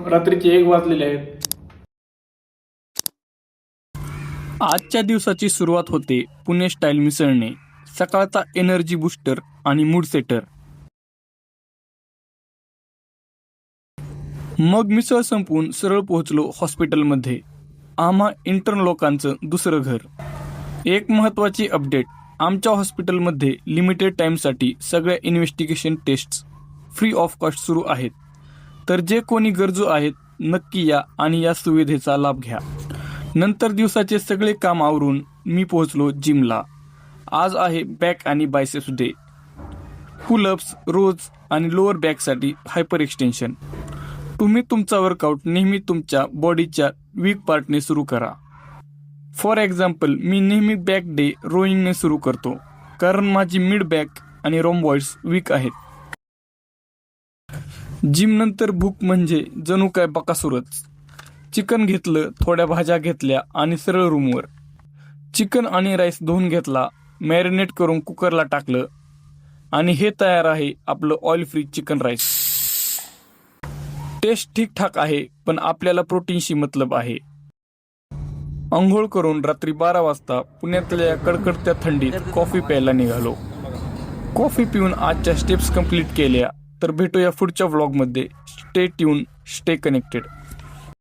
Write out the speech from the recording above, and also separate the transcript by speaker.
Speaker 1: रात्रीचे 1 वाजलेले आहेत.
Speaker 2: आजच्या दिवसाची सुरुवात होते पुणे स्टाईल मिसळने. सकाळचा एनर्जी बूस्टर आणि मूड सेटर. मग मिसळ संपवून सरळ पोहोचलो हॉस्पिटलमध्ये. आम्हा इंटर्न लोकांचं दुसरं घर. एक महत्त्वाची अपडेट, आमच्या हॉस्पिटलमध्ये लिमिटेड टाईमसाठी सगळ्या investigation tests free of cost सुरू आहेत. तर जे कोणी गरजू आहेत नक्की या आणि या सुविधेचा लाभ घ्या. नंतर दिवसाचे सगळे काम आवरून मी पोहोचलो जिमला. आज आहे बॅक आणि बायसेप्स डे. पुलअप्स, रोज आणि लोअर बॅकसाठी हायपर एक्सटेन्शन. तुम्ही तुमचा वर्कआउट नेहमी तुमच्या बॉडीच्या वीक पार्टने सुरू करा. फॉर एक्झाम्पल, मी नेहमी बॅक डे रोईंगने सुरू करतो, कारण माझी मिड बॅक आणि रोम्बॉइड्स वीक आहेत. जिम नंतर भूक म्हणजे जणू काय बकासुरच. चिकन घेतलं, थोड्या भाज्या घेतल्या आणि सरळ रूमवर. चिकन आणि राईस धुवून घेतला, मॅरिनेट करून कुकरला टाकलं आणि हे तयार आहे आपलं oil free chicken rice. Taste ठीकठाक आहे, पण आपल्याला प्रोटीनशी मतलब आहे. अंघोळ करून रात्री 12 वाजता पुण्यातल्या या कडकडत्या थंडीत कॉफी प्यायला निघालो. कॉफी पिऊन आजच्या स्टेप्स कंप्लीट केल्या. तर भेटूया पुढच्या व्लॉगमध्ये. Stay tune, stay connected.